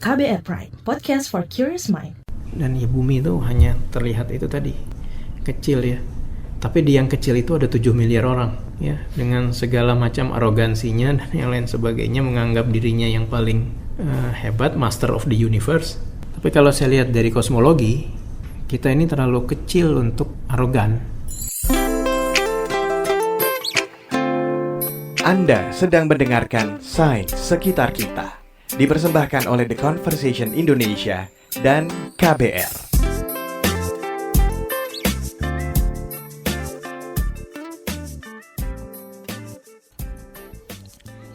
KBR Prime, podcast for curious mind. Dan ya bumi itu hanya terlihat itu tadi, kecil ya. Tapi di yang kecil itu ada 7 miliar orang ya, dengan segala macam arogansinya dan yang lain sebagainya, menganggap dirinya yang paling hebat, master of the universe. Tapi kalau saya lihat dari kosmologi, kita ini terlalu kecil untuk arogan. Anda sedang mendengarkan Sains Sekitar Kita, dipersembahkan oleh The Conversation Indonesia dan KBR.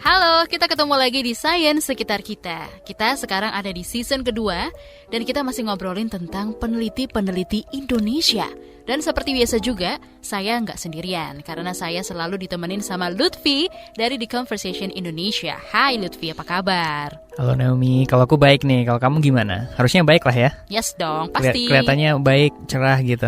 Halo, kita ketemu lagi di Sains Sekitar Kita. Kita sekarang ada di season kedua dan kita masih ngobrolin tentang peneliti-peneliti Indonesia. Dan seperti biasa juga, saya nggak sendirian karena saya selalu ditemenin sama Lutfi dari The Conversation Indonesia. Hai Lutfi, apa kabar? Halo Naomi, kalau aku baik nih, kalau kamu gimana? Harusnya baik lah ya? Yes dong, pasti. Kelihatannya baik, cerah gitu.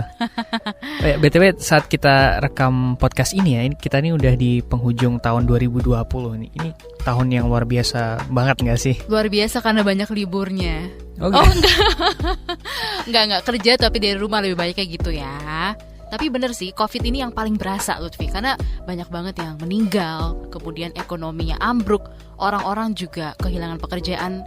BTW saat kita rekam podcast ini ya, kita ini udah di penghujung tahun 2020 nih. Ini tahun yang luar biasa banget gak sih? Luar biasa karena banyak liburnya. Oh enggak kerja tapi dari rumah lebih baik kayak gitu ya. Tapi bener sih, COVID ini yang paling berasa Lutfi, karena banyak banget yang meninggal, kemudian ekonominya ambruk, orang-orang juga kehilangan pekerjaan.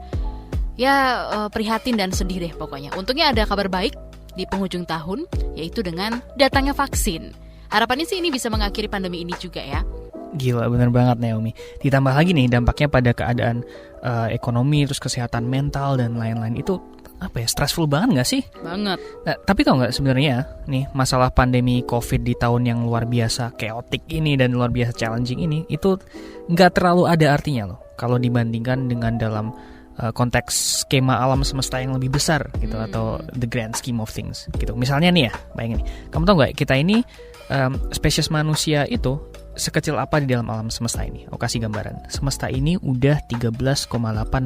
Ya prihatin dan sedih deh pokoknya. Untungnya ada kabar baik di penghujung tahun, yaitu dengan datangnya vaksin. Harapannya sih ini bisa mengakhiri pandemi ini juga ya. Gila, bener banget Naomi. Ditambah lagi nih dampaknya pada keadaan ekonomi, terus kesehatan mental dan lain-lain. Itu apa ya, stressful banget gak sih? Banget. Nah, tapi tau gak sebenarnya nih, masalah pandemi COVID di tahun yang luar biasa chaotic ini dan luar biasa challenging ini, itu gak terlalu ada artinya loh kalau dibandingkan dengan dalam konteks skema alam semesta yang lebih besar gitu, atau the grand scheme of things gitu. Misalnya nih ya, bayangin nih, kamu tau gak kita ini spesies manusia itu sekecil apa di dalam alam semesta ini? Aku kasih gambaran. Semesta ini udah 13,8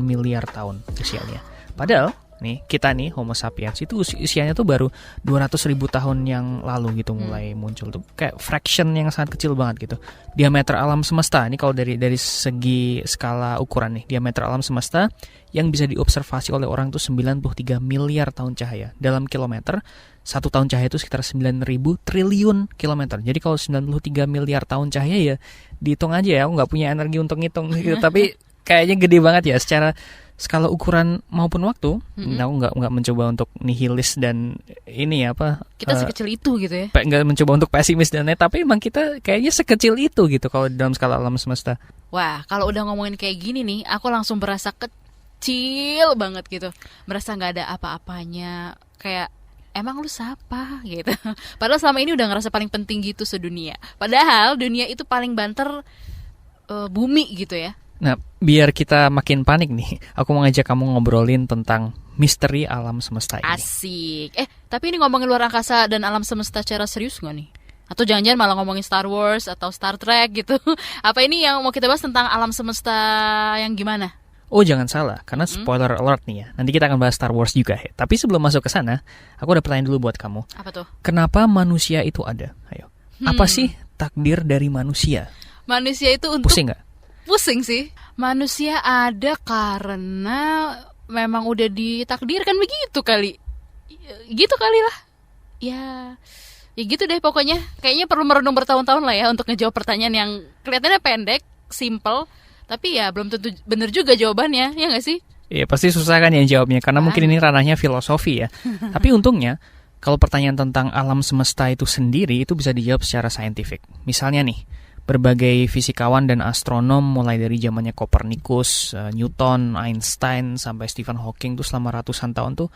miliar tahun usianya. Padahal nih, kita nih Homo sapiens itu usianya tuh baru 200.000 tahun yang lalu gitu mulai muncul tuh. Kayak fraction yang sangat kecil banget gitu. Diameter alam semesta ini kalau dari segi skala ukuran nih, diameter alam semesta yang bisa diobservasi oleh orang tuh 93 miliar tahun cahaya. Dalam kilometer, 1 tahun cahaya itu sekitar 9.000 triliun kilometer. Jadi kalau 93 miliar tahun cahaya ya dihitung aja ya, aku nggak punya energi untuk ngitung gitu. Tapi kayaknya gede banget ya secara skala ukuran maupun waktu. Aku nggak mencoba untuk nihilis dan ini apa, Kita sekecil itu gitu ya. Nggak mencoba untuk pesimis dan lain, tapi emang kita kayaknya sekecil itu gitu kalau dalam skala alam semesta. Wah, kalau udah ngomongin kayak gini nih, aku langsung berasa kecil banget gitu. Merasa nggak ada apa-apanya. Kayak emang lu siapa gitu. Padahal selama ini udah ngerasa paling penting gitu sedunia. Padahal dunia itu paling banter bumi gitu ya. Nah, biar kita makin panik nih, aku mau ngajak kamu ngobrolin tentang misteri alam semesta ini. Asik. Tapi ini ngomongin luar angkasa dan alam semesta secara serius nggak nih? Atau jangan-jangan malah ngomongin Star Wars atau Star Trek gitu? Apa ini yang mau kita bahas tentang alam semesta yang gimana? Oh, jangan salah, karena spoiler alert nih ya. Nanti kita akan bahas Star Wars juga ya. Tapi sebelum masuk ke sana, aku ada pertanyaan dulu buat kamu. Apa tuh? Kenapa manusia itu ada? Ayo. Apa sih takdir dari manusia? Manusia itu untuk... Pusing nggak? Pusing sih. Manusia ada karena memang udah ditakdirkan begitu kali. Gitu kali lah. Ya gitu deh pokoknya. Kayaknya perlu merenung bertahun-tahun lah ya untuk ngejawab pertanyaan yang kelihatannya pendek, simple, tapi ya belum tentu bener juga jawabannya, ya nggak sih? Iya, pasti susah kan ya jawabnya, karena mungkin ini ranahnya filosofi ya. Tapi untungnya, kalau pertanyaan tentang alam semesta itu sendiri, itu bisa dijawab secara saintifik. Misalnya nih, berbagai fisikawan dan astronom mulai dari zamannya Copernicus, Newton, Einstein, sampai Stephen Hawking tuh selama ratusan tahun tuh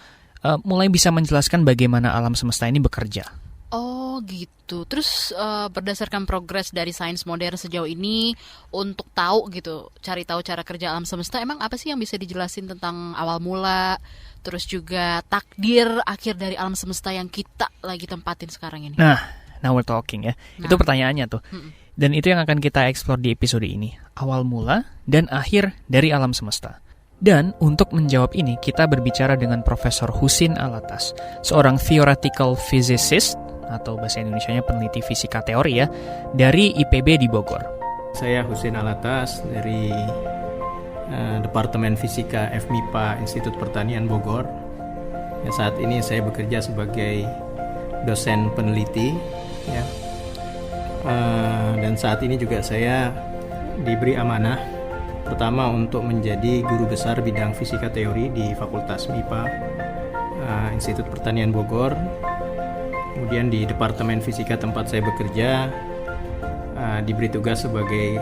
mulai bisa menjelaskan bagaimana alam semesta ini bekerja. Oh gitu. Terus berdasarkan progres dari sains modern sejauh ini untuk tahu gitu, cari tahu cara kerja alam semesta, emang apa sih yang bisa dijelasin tentang awal mula, terus juga takdir akhir dari alam semesta yang kita lagi tempatin sekarang ini? Nah, now we're talking ya. Itu pertanyaannya tuh. Dan itu yang akan kita explore di episode ini. Awal mula dan akhir dari alam semesta. Dan untuk menjawab ini, kita berbicara dengan Profesor Husin Alatas, seorang theoretical physicist, atau bahasa Indonesianya peneliti fisika teori ya, dari IPB di Bogor. Saya Husin Alatas dari Departemen Fisika FMIPA Institut Pertanian Bogor. Ya, saat ini saya bekerja sebagai dosen peneliti, ya. Dan saat ini juga saya diberi amanah pertama untuk menjadi guru besar bidang fisika teori di Fakultas MIPA Institut Pertanian Bogor. Kemudian di Departemen Fisika tempat saya bekerja diberi tugas sebagai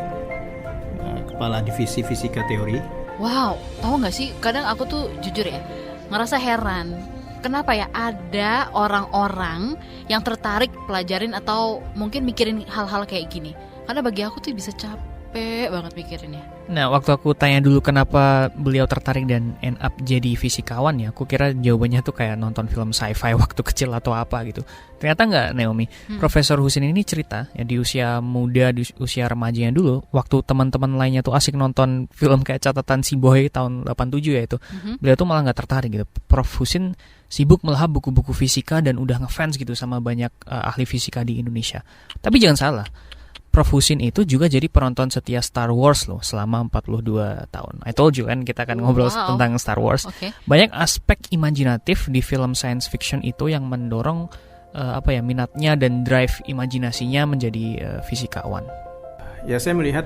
kepala divisi fisika teori. Wow, tahu nggak sih? Kadang aku tuh jujur ya, ngerasa heran. Kenapa ya ada orang-orang yang tertarik pelajarin atau mungkin mikirin hal-hal kayak gini? Karena bagi aku tuh bisa capek banget mikirinnya. Nah, waktu aku tanya dulu kenapa beliau tertarik dan end up jadi fisikawan ya, aku kira jawabannya tuh kayak nonton film sci-fi waktu kecil atau apa gitu. Ternyata nggak, Naomi. Profesor Husin ini cerita ya di usia muda, di usia remajanya dulu, waktu teman-teman lainnya tuh asik nonton film kayak Catatan Si Boy tahun 87 ya itu, beliau tuh malah nggak tertarik gitu. Prof Husin sibuk melahap buku-buku fisika dan udah ngefans gitu sama banyak ahli fisika di Indonesia. Tapi jangan salah, Prof Husin itu juga jadi penonton setia Star Wars loh selama 42 tahun. I told you kan kita akan ngobrol tentang Star Wars. Okay. Banyak aspek imajinatif di film science fiction itu yang mendorong minatnya dan drive imajinasinya menjadi fisikawan. Ya, saya melihat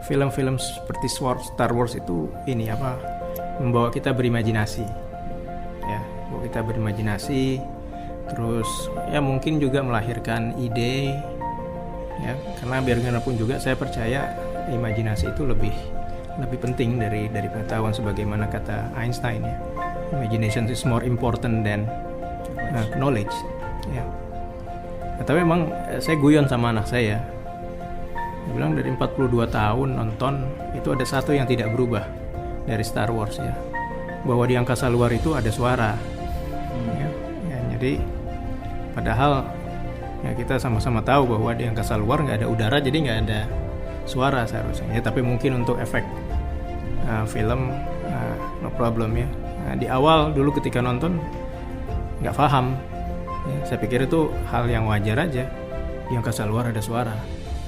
film-film seperti Star Wars itu membawa kita berimajinasi. Ya, membawa kita berimajinasi, terus ya mungkin juga melahirkan ide. Ya, karena biar bagaimanapun juga saya percaya imajinasi itu lebih penting dari pengetahuan, sebagaimana kata Einstein ya. Imagination is more important than knowledge. Ya. Nah, tapi memang saya guyon sama anak saya. Dia bilang dari 42 tahun nonton itu ada satu yang tidak berubah dari Star Wars ya. Bahwa di angkasa luar itu ada suara. Ya, jadi padahal ya kita sama-sama tahu bahwa di angkasa luar nggak ada udara, jadi nggak ada suara seharusnya. Ya, tapi mungkin untuk efek film no problem ya. Nah, di awal dulu ketika nonton nggak paham. Ya, saya pikir itu hal yang wajar aja. Di angkasa luar ada suara.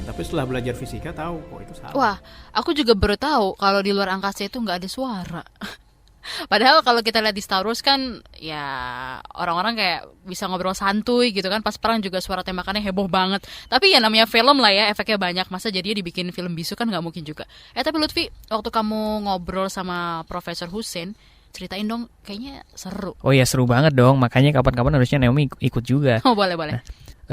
Tapi setelah belajar fisika tahu kok itu salah. Wah, aku juga baru tahu kalau di luar angkasa itu nggak ada suara. Padahal kalau kita lihat di Star Wars kan ya orang-orang kayak bisa ngobrol santuy gitu kan, pas perang juga suara tembakannya heboh banget. Tapi ya namanya film lah ya, efeknya banyak, masa jadinya dibikin film bisu kan nggak mungkin juga. Tapi Lutfi, waktu kamu ngobrol sama Profesor Husin, ceritain dong, kayaknya seru. Oh ya, seru banget dong, makanya kapan-kapan harusnya Naomi ikut juga. Oh boleh. Nah,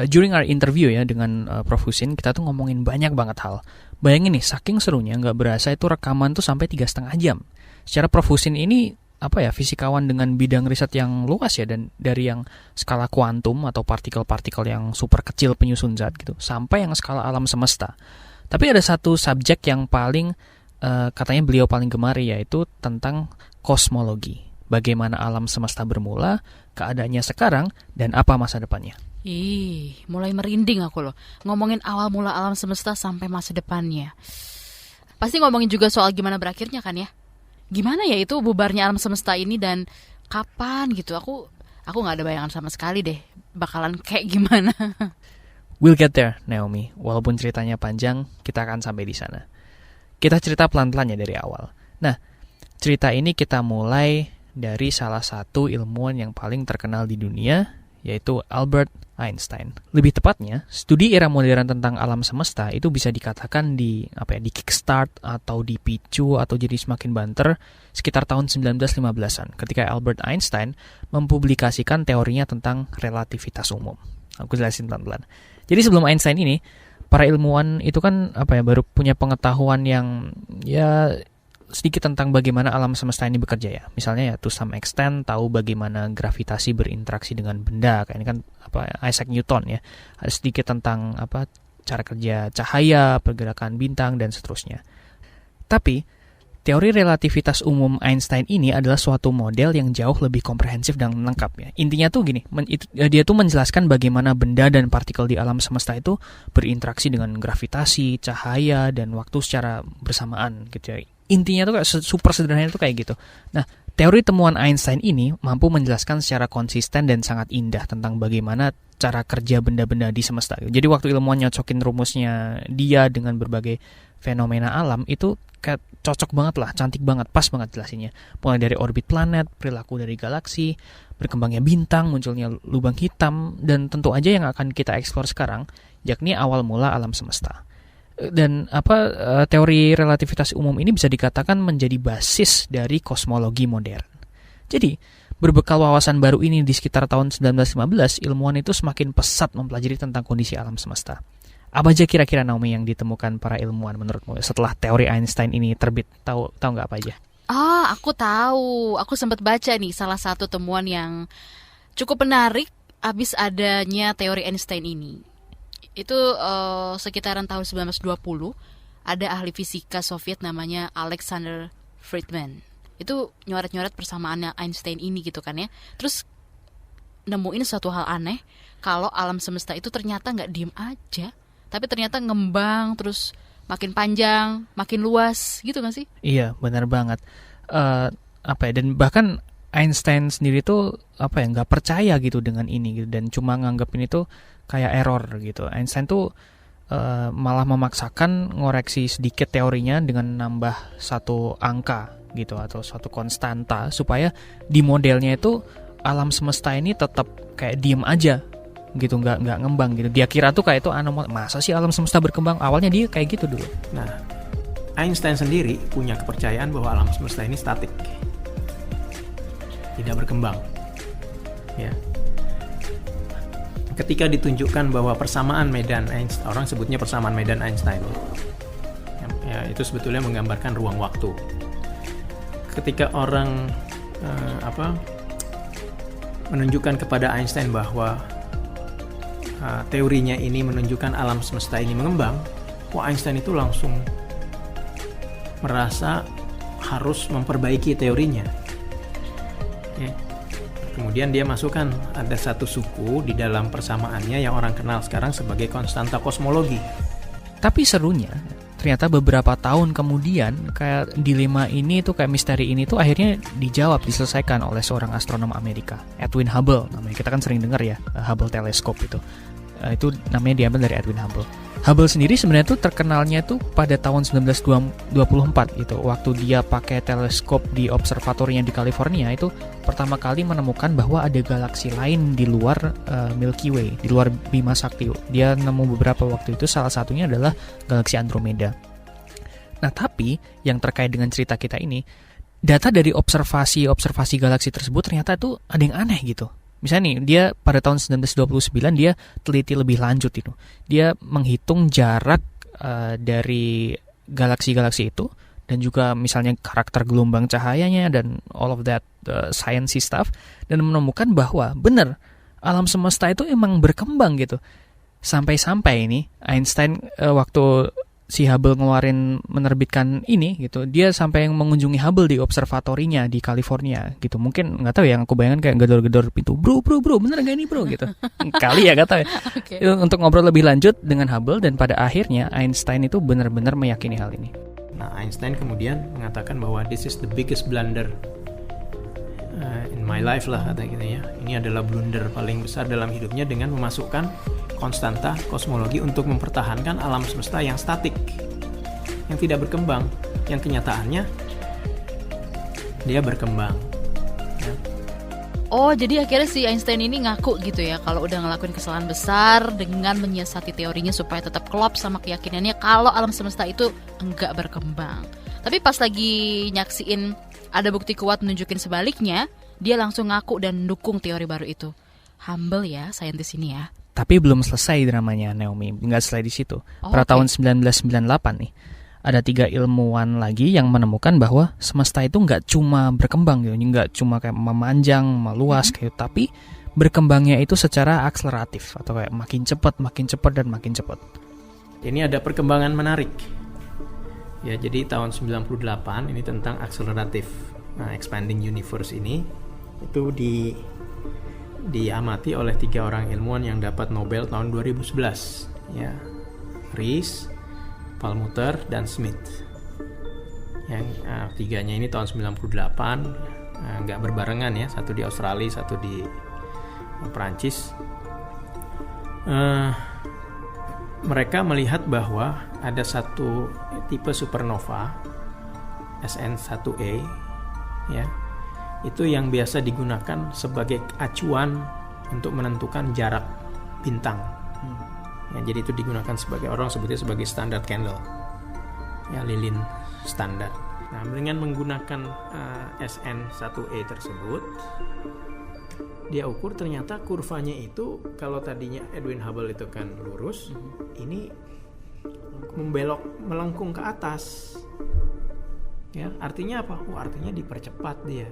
during our interview ya dengan Prof Husin, kita tuh ngomongin banyak banget hal. Bayangin nih, saking serunya nggak berasa itu rekaman tuh sampai 3,5 jam. Secara Prof Husin ini fisikawan dengan bidang riset yang luas ya, dan dari yang skala kuantum atau partikel-partikel yang super kecil penyusun zat gitu sampai yang skala alam semesta. Tapi ada satu subjek yang paling katanya beliau paling gemari, yaitu tentang kosmologi. Bagaimana alam semesta bermula, keadaannya sekarang, dan apa masa depannya. Mulai merinding aku loh. Ngomongin awal mula alam semesta sampai masa depannya. Pasti ngomongin juga soal gimana berakhirnya kan ya. Gimana ya itu bubarnya alam semesta ini dan kapan gitu. Aku nggak ada bayangan sama sekali deh bakalan kayak gimana. We'll get there, Naomi. Walaupun ceritanya panjang, kita akan sampai di sana. Kita cerita pelan-pelan ya dari awal. Nah, cerita ini kita mulai dari salah satu ilmuwan yang paling terkenal di dunia, yaitu Albert Einstein. Lebih tepatnya, studi era modern tentang alam semesta itu bisa dikatakan di kickstart atau dipicu atau jadi semakin banter sekitar tahun 1915-an ketika Albert Einstein mempublikasikan teorinya tentang relativitas umum. Aku jelasin pelan-pelan. Jadi sebelum Einstein ini, para ilmuwan itu kan baru punya pengetahuan yang ya sedikit tentang bagaimana alam semesta ini bekerja ya. Misalnya ya to some extent tahu bagaimana gravitasi berinteraksi dengan benda. Kayak ini kan Isaac Newton ya. Ada sedikit tentang cara kerja cahaya, pergerakan bintang dan seterusnya. Tapi teori relativitas umum Einstein ini adalah suatu model yang jauh lebih komprehensif dan lengkap ya. Intinya tuh gini, dia tuh menjelaskan bagaimana benda dan partikel di alam semesta itu berinteraksi dengan gravitasi, cahaya dan waktu secara bersamaan gitu ya. Intinya tuh kayak super sederhana tuh kayak gitu. Nah, teori temuan Einstein ini mampu menjelaskan secara konsisten dan sangat indah tentang bagaimana cara kerja benda-benda di semesta. Jadi waktu ilmuwan nyocokin rumusnya dia dengan berbagai fenomena alam itu kayak cocok banget lah, cantik banget, pas banget jelasinnya. Mulai dari orbit planet, perilaku dari galaksi, berkembangnya bintang, munculnya lubang hitam, dan tentu aja yang akan kita eksplor sekarang, yakni awal mula alam semesta. Dan teori relativitas umum ini bisa dikatakan menjadi basis dari kosmologi modern. Jadi, berbekal wawasan baru ini di sekitar tahun 1915, ilmuwan itu semakin pesat mempelajari tentang kondisi alam semesta. Apa aja kira-kira, Naomi, yang ditemukan para ilmuwan menurutmu setelah teori Einstein ini terbit? Tahu nggak apa aja? Aku tahu. Aku sempat baca nih salah satu temuan yang cukup menarik abis adanya teori Einstein ini. Itu sekitaran tahun 1920 ada ahli fisika Soviet namanya Alexander Friedman. Itu nyoret-nyoret persamaannya Einstein ini gitu kan ya. Terus nemuin suatu hal aneh, kalau alam semesta itu ternyata nggak diem aja, tapi ternyata ngembang terus makin panjang, makin luas gitu nggak sih? Iya, benar banget. Dan bahkan Einstein sendiri tuh nggak percaya gitu dengan ini gitu, dan cuma nganggap ini tuh kayak error gitu. Einstein tuh malah memaksakan ngoreksi sedikit teorinya dengan nambah satu angka gitu atau suatu konstanta supaya di modelnya itu alam semesta ini tetap kayak diem aja gitu, nggak ngembang gitu. Dia kira tuh kayak itu anomali, masa sih alam semesta berkembang? Awalnya dia kayak gitu dulu. Nah, Einstein sendiri punya kepercayaan bahwa alam semesta ini statik, tidak berkembang. Ya. Ketika ditunjukkan bahwa persamaan medan Einstein, orang sebutnya persamaan medan Einstein, ya, itu sebetulnya menggambarkan ruang waktu. Ketika orang menunjukkan kepada Einstein bahwa teorinya ini menunjukkan alam semesta ini mengembang, Einstein itu langsung merasa harus memperbaiki teorinya. Ya. Kemudian dia masukkan ada satu suku di dalam persamaannya yang orang kenal sekarang sebagai konstanta kosmologi. Tapi serunya, ternyata beberapa tahun kemudian kayak dilema ini tuh, kayak misteri ini tuh akhirnya dijawab, diselesaikan oleh seorang astronom Amerika, Edwin Hubble namanya. Kita kan sering dengar ya Hubble Telescope itu namanya diambil dari Edwin Hubble. Hubble sendiri sebenarnya tuh terkenalnya tuh pada tahun 1924 gitu, waktu dia pakai teleskop di observatorinya di California, itu pertama kali menemukan bahwa ada galaksi lain di luar Milky Way, di luar Bima Sakti. Dia nemu beberapa waktu itu, salah satunya adalah galaksi Andromeda. Nah, tapi yang terkait dengan cerita kita ini, data dari observasi galaksi tersebut ternyata tuh ada yang aneh gitu. Misalnya nih, dia pada tahun 1929 dia teliti lebih lanjut itu. Dia menghitung jarak dari galaksi-galaksi itu, dan juga misalnya karakter gelombang cahayanya dan all of that sciencey stuff, dan menemukan bahwa benar alam semesta itu emang berkembang gitu. Sampai-sampai ini Einstein waktu si Hubble menerbitkan ini gitu, dia sampai yang mengunjungi Hubble di observatorinya di California gitu. Mungkin nggak tahu ya, aku bayangkan kayak gedor-gedor pintu, bro bener gak ini bro gitu. Kali ya, nggak tahu ya. Okay. Untuk ngobrol lebih lanjut dengan Hubble, dan pada akhirnya Einstein itu benar-benar meyakini hal ini. Nah, Einstein kemudian mengatakan bahwa this is the biggest blunder in my life lah, kata gitu ya. Ini adalah blunder paling besar dalam hidupnya dengan memasukkan konstanta kosmologi untuk mempertahankan alam semesta yang statik, yang tidak berkembang, yang kenyataannya dia berkembang. Ya. Oh, jadi akhirnya si Einstein ini ngaku gitu ya, kalau udah ngelakuin kesalahan besar dengan menyiasati teorinya supaya tetap klop sama keyakinannya kalau alam semesta itu enggak berkembang. Tapi pas lagi nyaksiin ada bukti kuat menunjukin sebaliknya, dia langsung ngaku dan dukung teori baru itu. Humble ya saintis ini ya. Tapi belum selesai dramanya, Naomi. Nggak selesai di situ. Pada tahun 1998 nih, ada 3 ilmuwan lagi yang menemukan bahwa semesta itu nggak cuma berkembang gitu, nggak cuma kayak memanjang, meluas kayak, tapi berkembangnya itu secara akseleratif atau kayak makin cepat dan makin cepat. Ini ada perkembangan menarik. Ya, jadi tahun 98 ini tentang akseleratif. Nah, expanding universe ini itu diamati oleh 3 orang ilmuwan yang dapat Nobel tahun 2011, ya, Rees, Perlmutter, dan Smith. Yang tiganya ini tahun 98, nggak berbarengan ya, satu di Australia, satu di Perancis. Mereka melihat bahwa ada satu tipe supernova SN1A ya. Itu yang biasa digunakan sebagai acuan untuk menentukan jarak bintang. Ya, jadi itu digunakan sebagai orang sebutnya sebagai standard candle. Ya, lilin standar. Nah, dengan menggunakan SN1A tersebut, dia ukur ternyata kurvanya itu kalau tadinya Edwin Hubble itu kan lurus, ini membelok melengkung ke atas. Ya, artinya apa? Artinya dipercepat dia.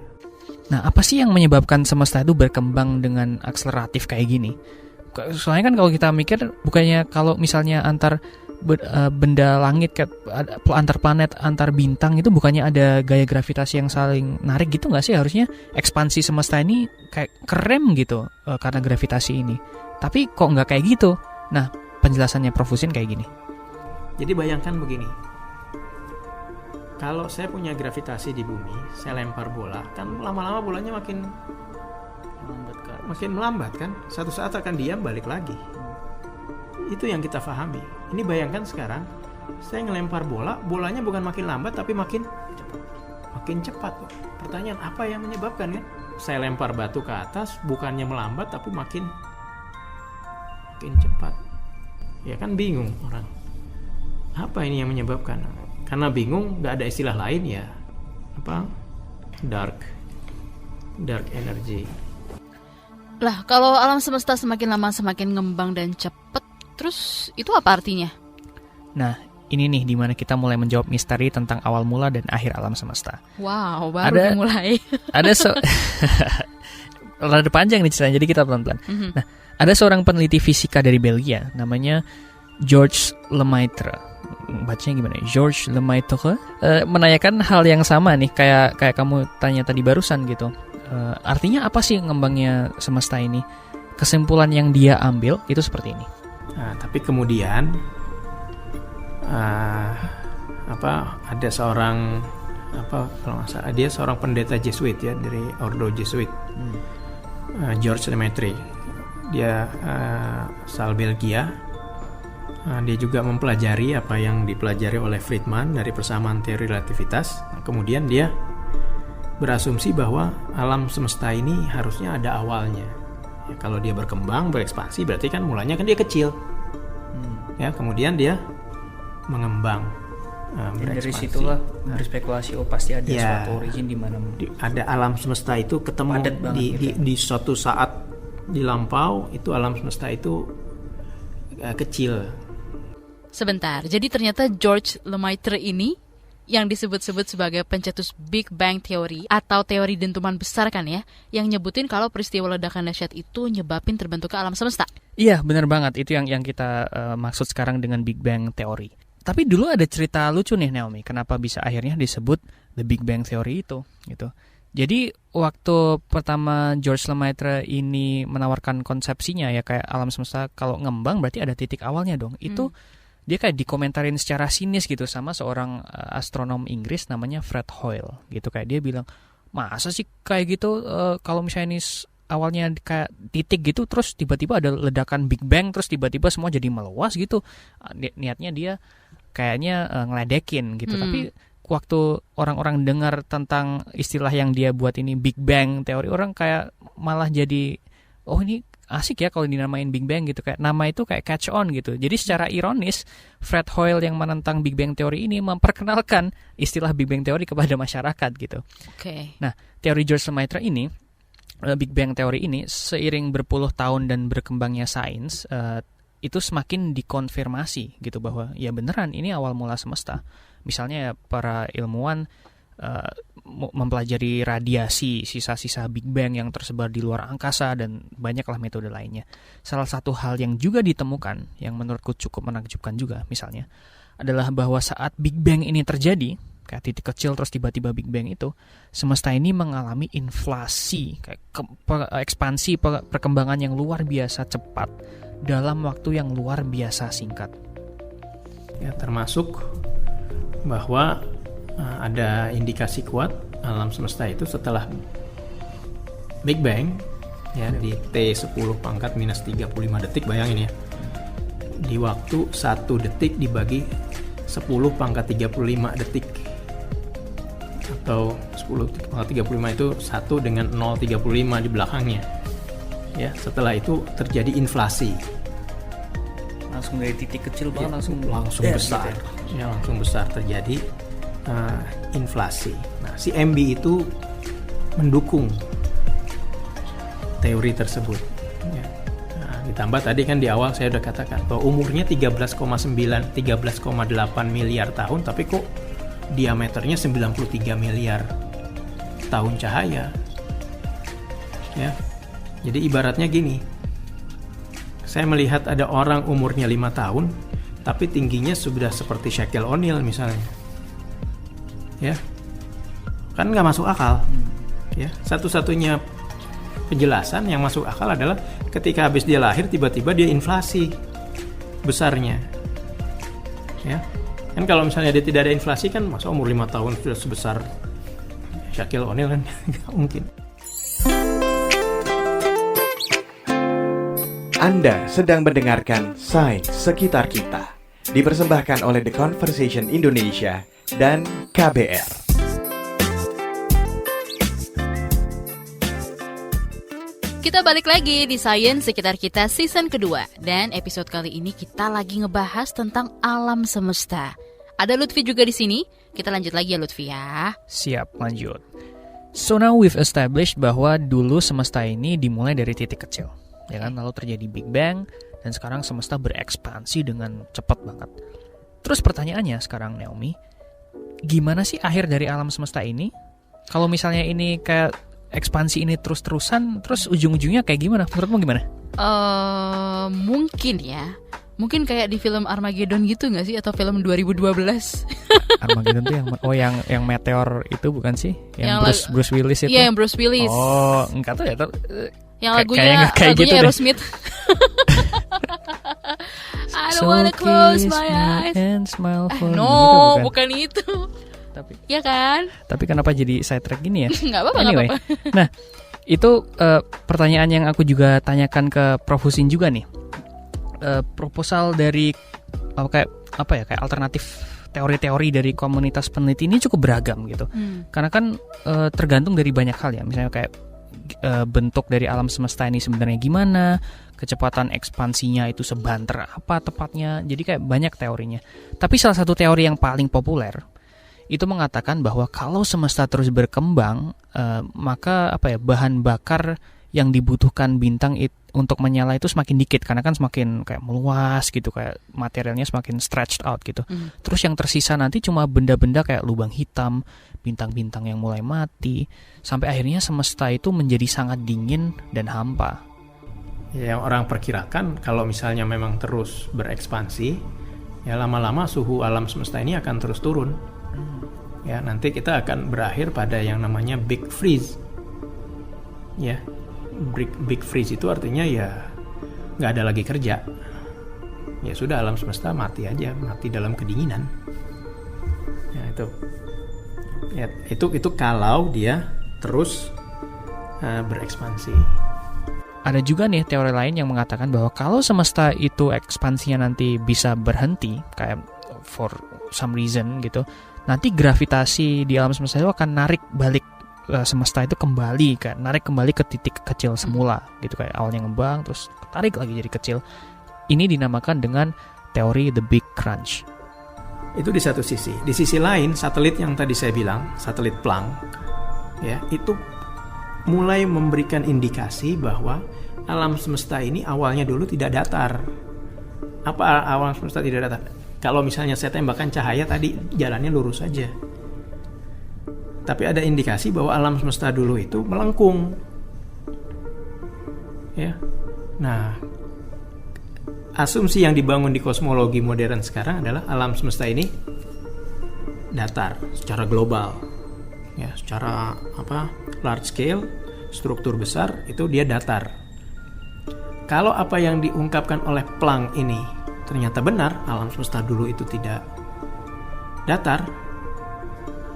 Nah, apa sih yang menyebabkan semesta itu berkembang dengan akseleratif kayak gini? Soalnya kan kalau kita mikir, bukannya kalau misalnya antar benda langit, antar planet, antar bintang itu bukannya ada gaya gravitasi yang saling narik gitu nggak sih? Harusnya ekspansi semesta ini kayak kerem gitu karena gravitasi ini. Tapi kok nggak kayak gitu? Nah, penjelasannya Prof. Husin kayak gini. Jadi bayangkan begini. Kalau saya punya gravitasi di bumi, saya lempar bola, kan lama-lama bolanya makin melambat kan? Satu saat akan diam balik lagi. Itu yang kita pahami. Ini bayangkan sekarang, saya ngelempar bola, bolanya bukan makin lambat tapi makin cepat. Pertanyaan apa yang menyebabkan kan? Saya lempar batu ke atas, bukannya melambat tapi makin cepat. Ya kan bingung orang. Apa ini yang menyebabkan? Karena bingung, nggak ada istilah lain ya, apa? Dark energy. Lah, kalau alam semesta semakin lama semakin ngembang dan cepet, terus itu apa artinya? Nah, ini nih dimana kita mulai menjawab misteri tentang awal mula dan akhir alam semesta. Wow, baru dimulai. Rada panjang nih ceritanya, jadi kita pelan-pelan. Nah, ada seorang peneliti fisika dari Belgia, namanya Georges Lemaitre. Bacanya gimana? Georges Lemaitre menanyakan hal yang sama nih, kayak kamu tanya tadi barusan gitu. Artinya apa sih ngembangnya semesta ini? Kesimpulan yang dia ambil itu seperti ini. Nah, tapi kemudian ada seorang kalau nggak salah dia seorang pendeta Jesuit ya, dari Ordo Jesuit, Georges Lemaitre. Dia asal Belgia. Dia juga mempelajari apa yang dipelajari oleh Friedman dari persamaan teori relativitas. Kemudian dia berasumsi bahwa alam semesta ini harusnya ada awalnya. Ya, kalau dia berkembang, berekspansi, berarti kan mulanya kan dia kecil. Ya, kemudian dia mengembang, berekspansi. Dari situlah berspekulasi, pasti ada suatu origin di mana ada alam semesta itu ketemu di suatu saat di lampau, itu alam semesta itu kecil. Sebentar, jadi ternyata Georges Lemaitre ini yang disebut-sebut sebagai pencetus Big Bang Theory atau teori dentuman besar kan ya, yang nyebutin kalau peristiwa ledakan dahsyat itu nyebabin terbentuknya alam semesta. Iya, benar banget. Itu yang kita maksud sekarang dengan Big Bang Theory. Tapi dulu ada cerita lucu nih, Naomi, kenapa bisa akhirnya disebut The Big Bang Theory itu gitu. Jadi waktu pertama Georges Lemaitre ini menawarkan konsepsinya ya, kayak alam semesta kalau ngembang berarti ada titik awalnya dong. Itu dia kayak dikomentarin secara sinis gitu sama seorang astronom Inggris namanya Fred Hoyle gitu. Kayak dia bilang, masa sih kayak gitu, kalau misalnya ini awalnya kayak titik gitu terus tiba-tiba ada ledakan Big Bang terus tiba-tiba semua jadi meluas gitu. Niatnya dia kayaknya ngeledekin gitu. Tapi waktu orang-orang dengar tentang istilah yang dia buat ini Big Bang teori, orang kayak malah jadi, oh ini asik ya kalau dinamain Big Bang gitu, kayak nama itu kayak catch on gitu. Jadi secara ironis Fred Hoyle yang menentang Big Bang teori ini memperkenalkan istilah Big Bang teori kepada masyarakat gitu. Oke. Nah, teori Georges Lemaitre ini, Big Bang teori ini seiring berpuluh tahun dan berkembangnya sains itu semakin dikonfirmasi gitu bahwa ya beneran ini awal mula semesta. Misalnya para ilmuwan mempelajari radiasi sisa-sisa Big Bang yang tersebar di luar angkasa dan banyaklah metode lainnya. Salah satu hal yang juga ditemukan yang menurutku cukup menakjubkan juga misalnya adalah bahwa saat Big Bang ini terjadi, kayak titik kecil terus tiba-tiba Big Bang itu, semesta ini mengalami inflasi, kayak ekspansi perkembangan yang luar biasa cepat dalam waktu yang luar biasa singkat. Ya, termasuk bahwa ada indikasi kuat alam semesta itu setelah Big Bang ya di T10⁻⁻35 detik, bayangin ya. di waktu 1 detik dibagi 10 pangkat 35 detik, atau 10 pangkat 35 itu 1 dengan 0,35 di belakangnya. Ya, setelah itu terjadi inflasi. Langsung dari titik kecil banget langsung besar. gitu Ya, langsung besar terjadi inflasi. Nah, si MB itu mendukung teori tersebut. Ya. Nah, ditambah tadi kan di awal saya udah katakan bahwa umurnya 13,8 miliar tahun, tapi kok diameternya 93 miliar tahun cahaya. Ya. Jadi ibaratnya gini, saya melihat ada orang umurnya 5 tahun, tapi tingginya sudah seperti Shaquille O'Neal misalnya. Ya, kan nggak masuk akal. Ya, satu-satunya penjelasan yang masuk akal adalah ketika habis dia lahir tiba-tiba dia inflasi besarnya. Ya, kan kalau misalnya dia tidak ada inflasi kan masa umur 5 tahun sudah sebesar Shaquille O'Neal kan nggak mungkin. Anda sedang mendengarkan Sains Sekitar Kita, dipersembahkan oleh The Conversation Indonesia dan KBR. Kita balik lagi di Sains Sekitar Kita season kedua. Dan episode kali ini kita lagi ngebahas tentang alam semesta. Ada Lutfi juga di sini. Kita lanjut lagi ya Lutfi ya. Siap, lanjut. So now we've established bahwa dulu semesta ini dimulai dari titik kecil, ya kan? Lalu terjadi Big Bang, dan sekarang semesta berekspansi dengan cepat banget. Terus pertanyaannya sekarang, Naomi, gimana sih akhir dari alam semesta ini? Kalau misalnya ini kayak ekspansi ini terus-terusan, terus ujung-ujungnya kayak gimana? Menurutmu gimana? Mungkin ya. Mungkin kayak di film Armageddon gitu nggak sih? Atau film 2012? Armageddon tuh yang meteor itu bukan sih? Yang Bruce Willis itu? Iya, yang Bruce Willis. Oh, enggak tahu ya. Yang lagunya gitu Aerosmith. I don't wanna close my eyes and smile for me. No, bukan itu. Tapi ya kan? Tapi kenapa jadi sidetrack gini ya? Nggak apa-apa. Anyway, nah itu pertanyaan yang aku juga tanyakan ke Prof Husin juga nih. Proposal dari kayak alternatif teori-teori dari komunitas peneliti ini cukup beragam gitu. Karena kan tergantung dari banyak hal ya. Misalnya kayak bentuk dari alam semesta ini sebenarnya gimana, kecepatan ekspansinya itu sebanter apa tepatnya. Jadi kayak banyak teorinya. Tapi salah satu teori yang paling populer itu mengatakan bahwa kalau semesta terus berkembang, maka bahan bakar yang dibutuhkan bintang untuk menyala itu semakin dikit, karena kan semakin kayak meluas gitu, kayak materialnya semakin stretched out gitu. Terus yang tersisa nanti cuma benda-benda kayak lubang hitam, bintang-bintang yang mulai mati, sampai akhirnya semesta itu menjadi sangat dingin dan hampa. Yang orang perkirakan kalau misalnya memang terus berekspansi, ya lama-lama suhu alam semesta ini akan terus turun. Ya, nanti kita akan berakhir pada yang namanya Big Freeze. Ya, Big Freeze itu artinya ya nggak ada lagi kerja. Ya sudah, alam semesta mati aja, mati dalam kedinginan. Ya itu kalau dia terus berekspansi. Ada juga nih teori lain yang mengatakan bahwa kalau semesta itu ekspansinya nanti bisa berhenti, kayak for some reason gitu, nanti gravitasi di alam semesta itu akan narik balik semesta itu narik kembali ke titik kecil semula gitu, kayak awalnya ngembang terus tarik lagi jadi kecil. Ini dinamakan dengan teori the Big Crunch. Itu di satu sisi. Di sisi lain, satelit yang tadi saya bilang, satelit Planck, ya, itu mulai memberikan indikasi bahwa alam semesta ini awalnya dulu tidak datar. Apa alam semesta tidak datar? Kalau misalnya saya tembakkan cahaya tadi jalannya lurus saja. Tapi ada indikasi bahwa alam semesta dulu itu melengkung. Ya. Nah, asumsi yang dibangun di kosmologi modern sekarang adalah alam semesta ini datar secara global. Ya, secara large scale, struktur besar itu dia datar. Kalau apa yang diungkapkan oleh Planck ini ternyata benar, alam semesta dulu itu tidak datar,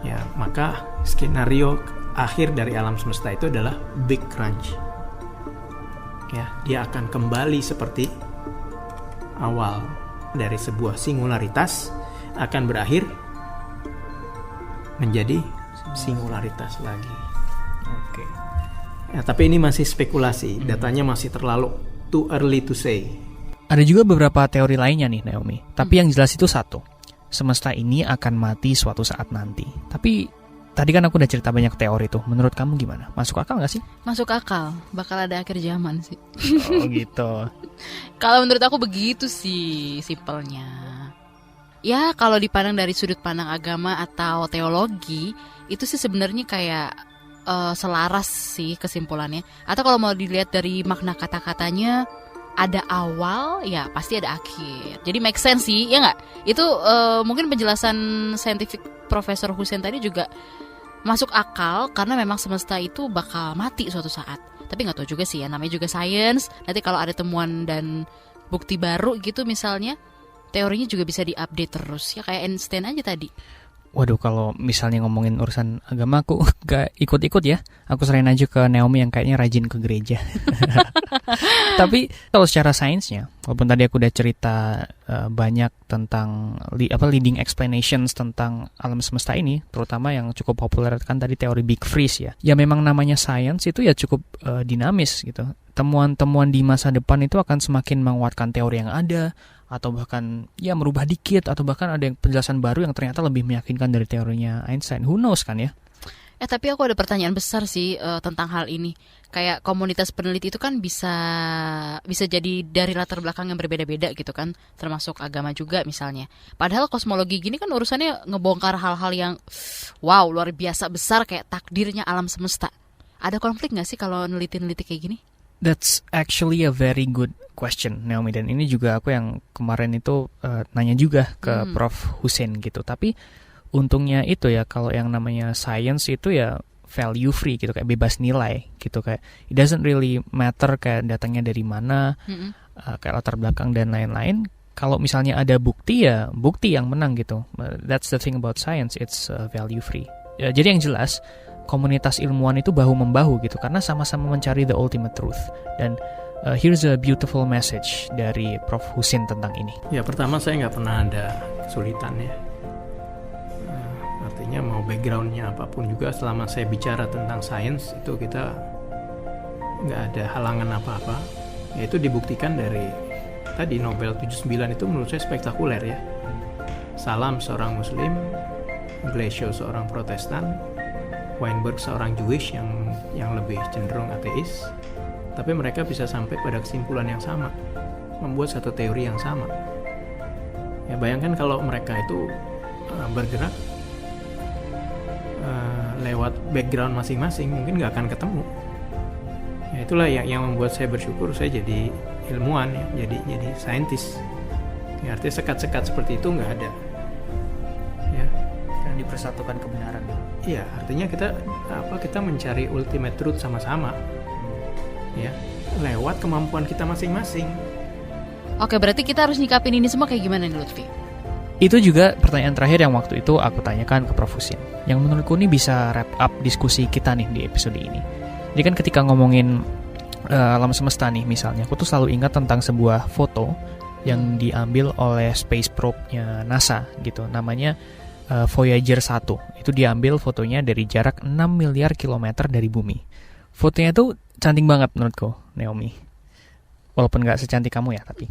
ya maka skenario akhir dari alam semesta itu adalah Big Crunch. Ya, dia akan kembali seperti awal dari sebuah singularitas akan berakhir menjadi singularitas lagi. Oke. Ya, tapi ini masih spekulasi, datanya masih terlalu too early to say. Ada juga beberapa teori lainnya nih Naomi, tapi yang jelas itu satu, semesta ini akan mati suatu saat nanti. Tapi tadi kan aku udah cerita banyak teori tuh, menurut kamu gimana? Masuk akal gak sih? Masuk akal, bakal ada akhir zaman sih. Oh gitu. Kalau menurut aku begitu sih simpelnya. Ya kalau dipandang dari sudut pandang agama atau teologi, itu sih sebenarnya kayak selaras sih kesimpulannya. Atau kalau mau dilihat dari makna kata-katanya, ada awal ya pasti ada akhir. Jadi make sense sih, ya nggak? Itu mungkin penjelasan saintifik Profesor Hussein tadi juga masuk akal karena memang semesta itu bakal mati suatu saat. Tapi nggak tahu juga sih ya, namanya juga sains. Nanti kalau ada temuan dan bukti baru gitu misalnya, teorinya juga bisa diupdate terus ya, kayak Einstein aja tadi. Waduh, kalau misalnya ngomongin urusan agama aku gak ikut-ikut ya. Aku serahin aja ke Naomi yang kayaknya rajin ke gereja. Tapi kalau secara sainsnya, walaupun tadi aku udah cerita banyak tentang leading explanations tentang alam semesta ini, terutama yang cukup populer kan tadi teori Big Freeze ya. Ya memang namanya science itu ya cukup dinamis gitu. Temuan-temuan di masa depan itu akan semakin menguatkan teori yang ada, atau bahkan ya merubah dikit, atau bahkan ada yang penjelasan baru yang ternyata lebih meyakinkan dari teorinya Einstein. Who knows kan ya? Tapi aku ada pertanyaan besar sih tentang hal ini. Kayak komunitas peneliti itu kan bisa jadi dari latar belakang yang berbeda-beda gitu kan, termasuk agama juga misalnya. Padahal kosmologi gini kan urusannya ngebongkar hal-hal yang wow, luar biasa besar kayak takdirnya alam semesta. Ada konflik nggak sih kalau neliti-neliti kayak gini? That's actually a very good question, Naomi. Dan ini juga aku yang kemarin itu nanya juga ke Prof. Hussein gitu. Tapi untungnya itu ya, kalau yang namanya science itu ya value free gitu, kayak bebas nilai gitu. Kayak it doesn't really matter kayak datangnya dari mana, kayak latar belakang dan lain-lain. Kalau misalnya ada bukti ya bukti yang menang gitu. That's the thing about science, it's value free. Ya, jadi yang jelas komunitas ilmuwan itu bahu-membahu gitu, karena sama-sama mencari the ultimate truth. Dan here's a beautiful message dari Prof. Hussein tentang ini. Ya pertama saya nggak pernah ada kesulitan ya. Artinya mau backgroundnya apapun juga, selama saya bicara tentang sains itu kita nggak ada halangan apa-apa. Ya itu dibuktikan dari tadi Nobel 79 itu menurut saya spektakuler ya. Salam seorang Muslim, Glashow seorang Protestan, Weinberg seorang Jewish yang lebih cenderung ateis, tapi mereka bisa sampai pada kesimpulan yang sama, membuat satu teori yang sama. Ya bayangkan kalau mereka itu bergerak lewat background masing-masing, mungkin nggak akan ketemu. Ya itulah yang membuat saya bersyukur saya jadi ilmuwan ya, jadi saintis. Ya, artinya sekat-sekat seperti itu nggak ada. Ya. Karena dipersatukan kebenaran. Iya, artinya kita mencari ultimate truth sama-sama, ya, lewat kemampuan kita masing-masing. Oke, berarti kita harus nyikapin ini semua kayak gimana nih Lutfi? Itu juga pertanyaan terakhir yang waktu itu aku tanyakan ke Prof. Hussein, yang menurutku ini bisa wrap up diskusi kita nih di episode ini. Jadi kan ketika ngomongin alam semesta nih misalnya, aku tuh selalu ingat tentang sebuah foto yang diambil oleh space probe-nya NASA gitu, namanya Voyager 1. Itu diambil fotonya dari jarak 6 miliar kilometer dari bumi. Fotonya tuh cantik banget menurutku, Naomi. Walaupun gak secantik kamu ya, tapi.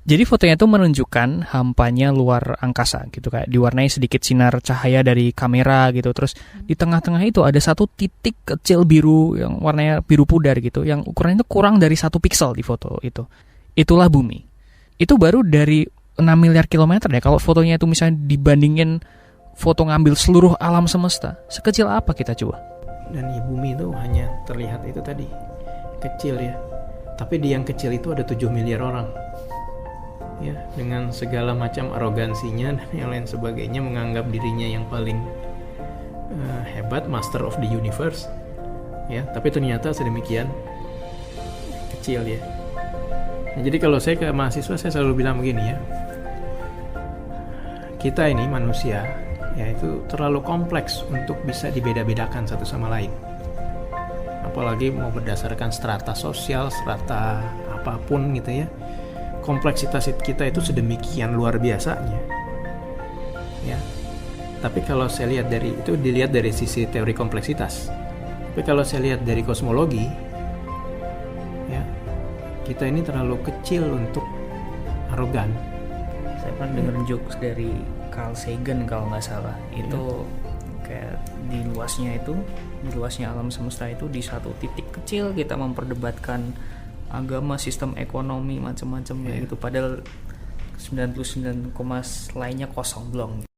Jadi fotonya tuh menunjukkan hampanya luar angkasa gitu, kayak diwarnai sedikit sinar cahaya dari kamera gitu. Terus di tengah-tengah itu ada satu titik kecil biru yang warnanya biru pudar gitu, yang ukurannya itu kurang dari 1 piksel di foto itu. Itulah bumi. Itu baru dari 6 miliar kilometer ya. Kalau fotonya itu misalnya dibandingin foto ngambil seluruh alam semesta, sekecil apa kita coba? Dan ya bumi itu hanya terlihat itu tadi, kecil ya. Tapi di yang kecil itu ada 7 miliar orang. Ya, dengan segala macam arogansinya dan yang lain sebagainya, menganggap dirinya yang paling hebat, master of the universe. Ya, tapi ternyata sedemikian kecil ya. Nah, jadi kalau saya ke mahasiswa, saya selalu bilang begini ya. Kita ini manusia ya itu terlalu kompleks untuk bisa dibeda-bedakan satu sama lain. Apalagi mau berdasarkan strata sosial, strata apapun gitu ya. kompleksitas kita itu sedemikian luar biasanya. Ya. Tapi kalau saya lihat dilihat dari sisi teori kompleksitas. Tapi kalau saya lihat dari kosmologi, ya, kita ini terlalu kecil untuk arogan. Saya pernah dengar jokes dari Carl Sagan kalau nggak salah. Itu kayak di luasnya alam semesta itu di satu titik kecil kita memperdebatkan agama, sistem ekonomi, macam-macam kayak gitu. Padahal 99, lainnya kosong belum.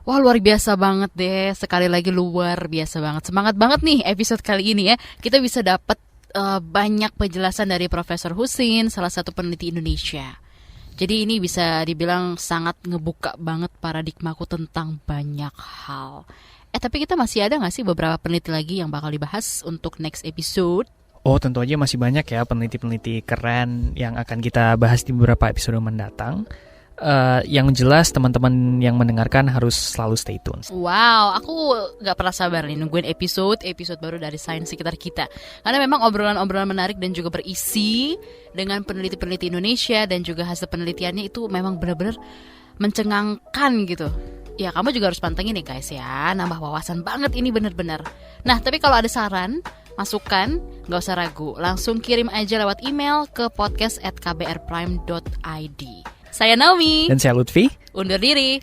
Wah, luar biasa banget deh. Sekali lagi luar biasa banget. Semangat banget nih episode kali ini ya. Kita bisa dapat banyak penjelasan dari Profesor Husin, salah satu peneliti Indonesia. Jadi ini bisa dibilang sangat ngebuka banget paradigmaku tentang banyak hal. Tapi kita masih ada gak sih beberapa peneliti lagi yang bakal dibahas untuk next episode? Oh, tentu aja masih banyak ya peneliti-peneliti keren yang akan kita bahas di beberapa episode mendatang. Yang jelas teman-teman yang mendengarkan harus selalu stay tune. Wow, aku gak pernah sabar nih nungguin episode baru dari Sains Sekitar Kita. Karena memang obrolan-obrolan menarik dan juga berisi dengan peneliti-peneliti Indonesia dan juga hasil penelitiannya itu memang benar-benar mencengangkan gitu. Ya, kamu juga harus pantengin nih guys ya, nambah wawasan banget ini benar-benar. Nah, tapi kalau ada saran, masukan, gak usah ragu, langsung kirim aja lewat email ke podcast@kbrprime.id. Saya Naomi. Dan saya Lutfi. Undur diri.